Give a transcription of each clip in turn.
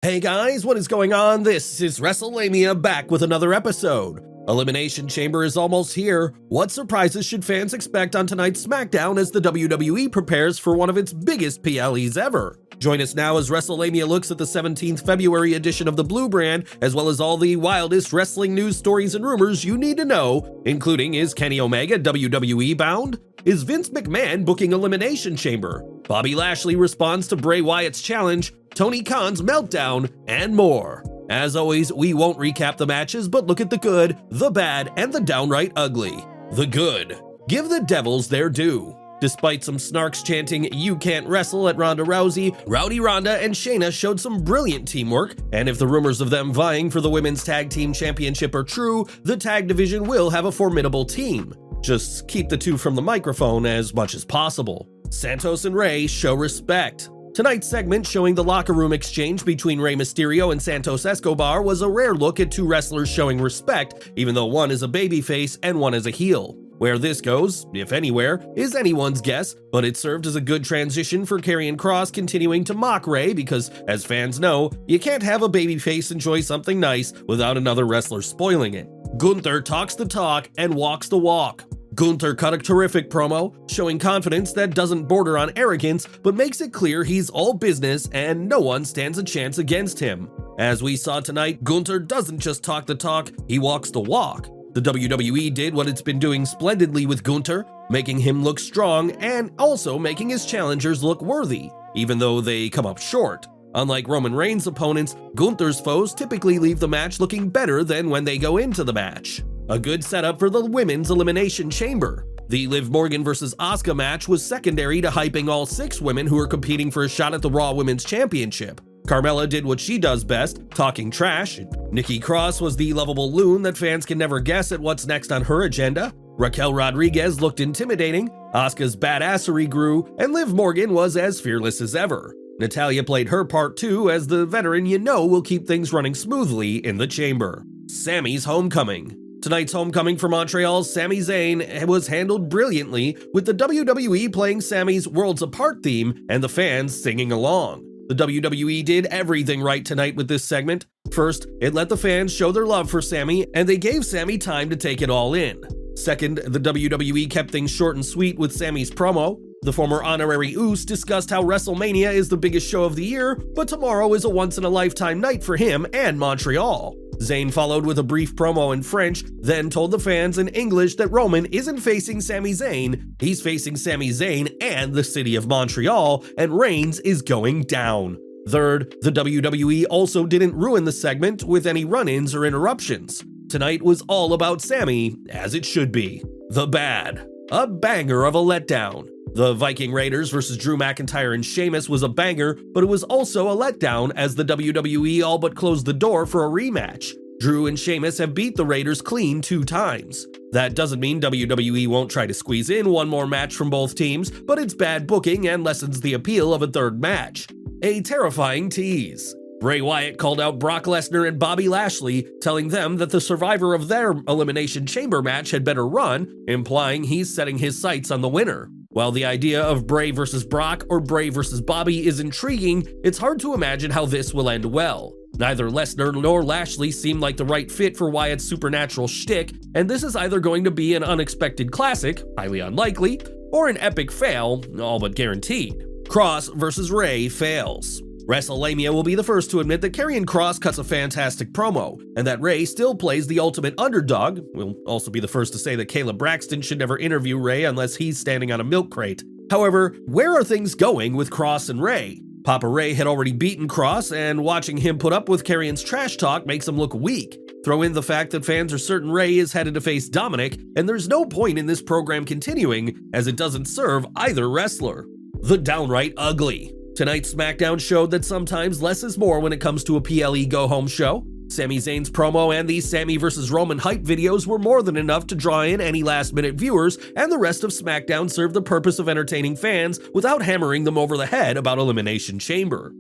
Hey guys, what is going on? This is Wrestlelamia back with another episode. Elimination Chamber is almost here. What surprises should fans expect on tonight's Smackdown as the WWE prepares for one of its biggest PLEs ever? Join us now as Wrestlelamia looks at the 17th February edition of the Blue Brand, as well as all the wildest wrestling news, stories, and rumors you need to know, including is Kenny Omega WWE bound? Is Vince McMahon booking Elimination Chamber? Bobby Lashley responds to Bray Wyatt's challenge, Tony Khan's meltdown, and more. As always, we won't recap the matches, but look at the good, the bad, and the downright ugly. The good. Give the Devils their due. Despite some snarks chanting, "You can't wrestle" at Ronda Rousey, Rowdy Ronda and Shayna showed some brilliant teamwork, and if the rumors of them vying for the Women's Tag Team Championship are true, the tag division will have a formidable team. Just keep the two from the microphone as much as possible. Santos and Ray show respect. Tonight's segment showing the locker room exchange between Rey Mysterio and Santos Escobar was a rare look at two wrestlers showing respect, even though one is a babyface and one is a heel. Where this goes, if anywhere, is anyone's guess, but it served as a good transition for Karrion Kross continuing to mock Rey because, as fans know, you can't have a babyface enjoy something nice without another wrestler spoiling it. Gunther talks the talk and walks the walk. Gunther cut a terrific promo, showing confidence that doesn't border on arrogance, but makes it clear he's all business and no one stands a chance against him. As we saw tonight, Gunther doesn't just talk the talk, he walks the walk. The WWE did what it's been doing splendidly with Gunther, making him look strong and also making his challengers look worthy, even though they come up short. Unlike Roman Reigns' opponents, Gunther's foes typically leave the match looking better than when they go into the match. A good setup for the Women's Elimination Chamber. The Liv Morgan vs. Asuka match was secondary to hyping all 6 women who are competing for a shot at the Raw Women's Championship. Carmella did what she does best, talking trash. Nikki Cross was the lovable loon that fans can never guess at what's next on her agenda. Raquel Rodriguez looked intimidating, Asuka's badassery grew, and Liv Morgan was as fearless as ever. Natalya played her part too, as the veteran you know will keep things running smoothly in the chamber. Sami's homecoming. Tonight's homecoming for Montreal's Sami Zayn was handled brilliantly, with the WWE playing Sami's Worlds Apart theme and the fans singing along. The WWE did everything right tonight with this segment. First, it let the fans show their love for Sami, and they gave Sami time to take it all in. Second, the WWE kept things short and sweet with Sami's promo. The former honorary Uce discussed how WrestleMania is the biggest show of the year, but tomorrow is a once-in-a-lifetime night for him and Montreal. Zayn followed with a brief promo in French, then told the fans in English that Roman isn't facing Sami Zayn, he's facing Sami Zayn and the city of Montreal, and Reigns is going down. Third, the WWE also didn't ruin the segment with any run-ins or interruptions. Tonight was all about Sami, as it should be. The bad. A banger of a letdown. The Viking Raiders vs. Drew McIntyre and Sheamus was a banger, but it was also a letdown as the WWE all but closed the door for a rematch. Drew and Sheamus have beat the Raiders clean 2 times. That doesn't mean WWE won't try to squeeze in one more match from both teams, but it's bad booking and lessens the appeal of a third match. A terrifying tease. Bray Wyatt called out Brock Lesnar and Bobby Lashley, telling them that the survivor of their Elimination Chamber match had better run, implying he's setting his sights on the winner. While the idea of Bray versus Brock or Bray versus Bobby is intriguing, it's hard to imagine how this will end well. Neither Lesnar nor Lashley seem like the right fit for Wyatt's supernatural shtick, and this is either going to be an unexpected classic, highly unlikely, or an epic fail, all but guaranteed. Kross versus Ray fails. Wrestlelamia will be the first to admit that Karrion Kross cuts a fantastic promo, and that Ray still plays the ultimate underdog. We'll also be the first to say that Caleb Braxton should never interview Ray unless he's standing on a milk crate. However, where are things going with Kross and Ray? Papa Ray had already beaten Kross, and watching him put up with Karrion's trash talk makes him look weak. Throw in the fact that fans are certain Ray is headed to face Dominic, and there's no point in this program continuing, as it doesn't serve either wrestler. The downright ugly. Tonight's Smackdown showed that sometimes less is more when it comes to a PLE go-home show. Sami Zayn's promo and these Sami vs. Roman hype videos were more than enough to draw in any last-minute viewers, and the rest of Smackdown served the purpose of entertaining fans without hammering them over the head about Elimination Chamber.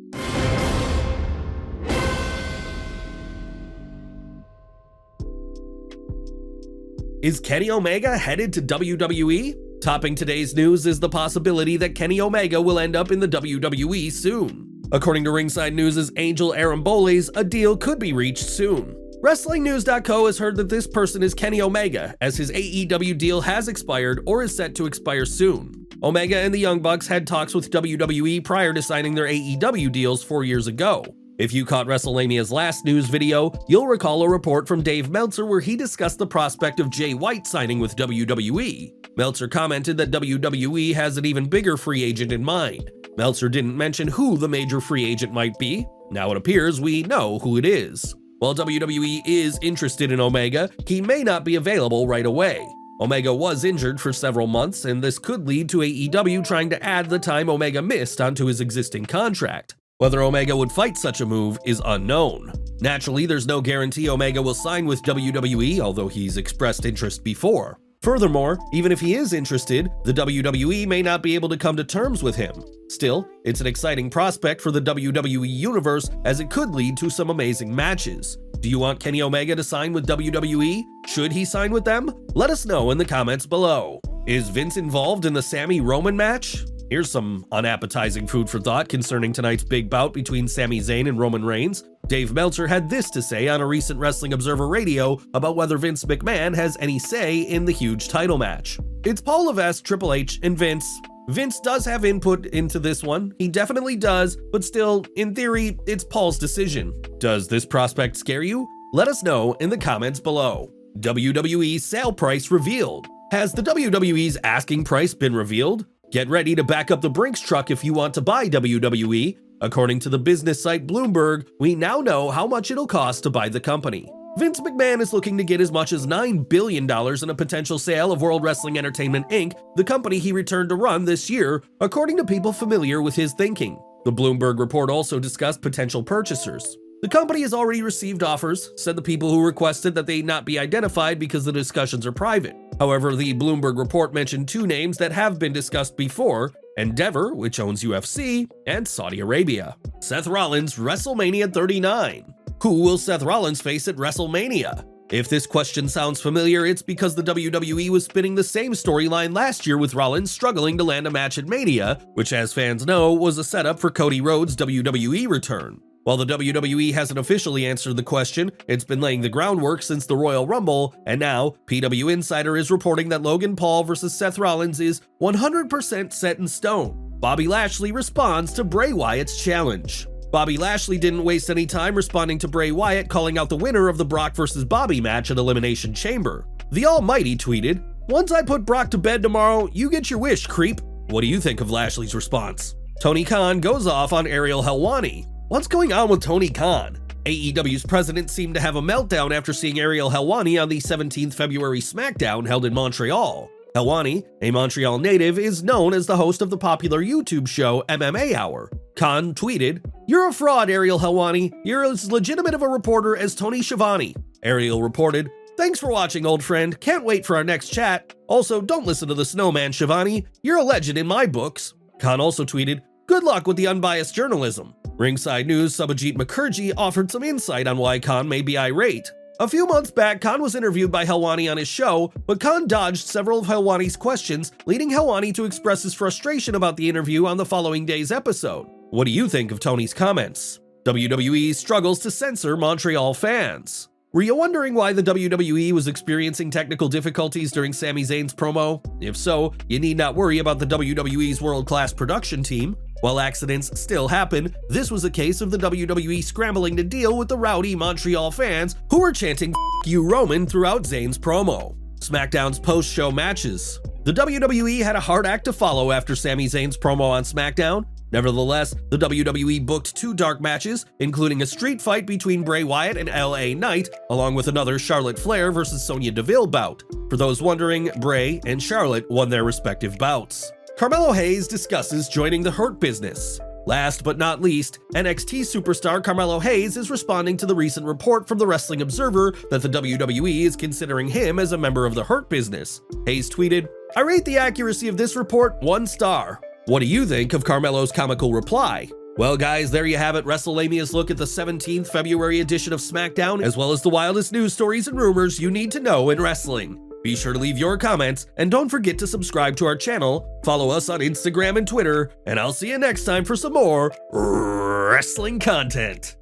Is Kenny Omega headed to WWE? Topping today's news is the possibility that Kenny Omega will end up in the WWE soon. According to Ringside News' Angel Aramboles, a deal could be reached soon. WrestlingNews.co has heard that this person is Kenny Omega, as his AEW deal has expired or is set to expire soon. Omega and the Young Bucks had talks with WWE prior to signing their AEW deals 4 years ago. If you caught WrestleLamia's last news video, you'll recall a report from Dave Meltzer where he discussed the prospect of Jay White signing with WWE. Meltzer commented that WWE has an even bigger free agent in mind. Meltzer didn't mention who the major free agent might be. Now it appears we know who it is. While WWE is interested in Omega, he may not be available right away. Omega was injured for several months, and this could lead to AEW trying to add the time Omega missed onto his existing contract. Whether Omega would fight such a move is unknown. Naturally, there's no guarantee Omega will sign with WWE, although he's expressed interest before. Furthermore, even if he is interested, the WWE may not be able to come to terms with him. Still, it's an exciting prospect for the WWE Universe, as it could lead to some amazing matches. Do you want Kenny Omega to sign with WWE? Should he sign with them? Let us know in the comments below. Is Vince involved in the Sami Roman match? Here's some unappetizing food for thought concerning tonight's big bout between Sami Zayn and Roman Reigns. Dave Meltzer had this to say on a recent Wrestling Observer Radio about whether Vince McMahon has any say in the huge title match. It's Paul Levesque, Triple H, and Vince. Vince does have input into this one, he definitely does, but still, in theory, it's Paul's decision. Does this prospect scare you? Let us know in the comments below. WWE sale price revealed. Has the WWE's asking price been revealed? Get ready to back up the Brinks truck if you want to buy WWE. According to the business site Bloomberg, we now know how much it'll cost to buy the company. Vince McMahon is looking to get as much as $9 billion in a potential sale of World Wrestling Entertainment Inc., the company he returned to run this year, according to people familiar with his thinking. The Bloomberg report also discussed potential purchasers. The company has already received offers, said the people who requested that they not be identified because the discussions are private. However, the Bloomberg report mentioned two names that have been discussed before: Endeavor, which owns UFC, and Saudi Arabia. Seth Rollins, WrestleMania 39. Who will Seth Rollins face at WrestleMania? If this question sounds familiar, it's because the WWE was spinning the same storyline last year with Rollins struggling to land a match at Mania, which, as fans know, was a setup for Cody Rhodes' WWE return. While the WWE hasn't officially answered the question, it's been laying the groundwork since the Royal Rumble, and now PW Insider is reporting that Logan Paul vs. Seth Rollins is 100% set in stone. Bobby Lashley responds to Bray Wyatt's challenge. Bobby Lashley didn't waste any time responding to Bray Wyatt calling out the winner of the Brock vs. Bobby match at Elimination Chamber. The Almighty tweeted, "Once I put Brock to bed tomorrow, you get your wish, creep." What do you think of Lashley's response? Tony Khan goes off on Ariel Helwani. What's going on with Tony Khan? AEW's president seemed to have a meltdown after seeing Ariel Helwani on the 17th February Smackdown held in Montreal. Helwani, a Montreal native, is known as the host of the popular YouTube show MMA Hour. Khan tweeted, "You're a fraud, Ariel Helwani. You're as legitimate of a reporter as Tony Schiavone." Ariel reported, "Thanks for watching, old friend. Can't wait for our next chat. Also, don't listen to the snowman, Schiavone. You're a legend in my books." Khan also tweeted, "Good luck with the unbiased journalism." Ringside News' Subhajit Mukherjee offered some insight on why Khan may be irate. A few months back, Khan was interviewed by Helwani on his show, but Khan dodged several of Helwani's questions, leading Helwani to express his frustration about the interview on the following day's episode. What do you think of Tony's comments? WWE struggles to censor Montreal fans. Were you wondering why the WWE was experiencing technical difficulties during Sami Zayn's promo? If so, you need not worry about the WWE's world-class production team. While accidents still happen, this was a case of the WWE scrambling to deal with the rowdy Montreal fans who were chanting "F you Roman" throughout Zayn's promo. SmackDown's post-show matches. The WWE had a hard act to follow after Sami Zayn's promo on SmackDown. Nevertheless, the WWE booked two dark matches, including a street fight between Bray Wyatt and LA Knight, along with another Charlotte Flair vs. Sonya Deville bout. For those wondering, Bray and Charlotte won their respective bouts. Carmelo Hayes discusses joining the Hurt Business. Last but not least, NXT superstar Carmelo Hayes is responding to the recent report from the Wrestling Observer that the WWE is considering him as a member of the Hurt Business. Hayes tweeted, "I rate the accuracy of this report 1 star. What do you think of Carmelo's comical reply?" Well guys, there you have it, Wrestlemania's look at the 17th February edition of Smackdown, as well as the wildest news stories and rumors you need to know in wrestling. Be sure to leave your comments, and don't forget to subscribe to our channel, follow us on Instagram and Twitter, and I'll see you next time for some more wrestling content.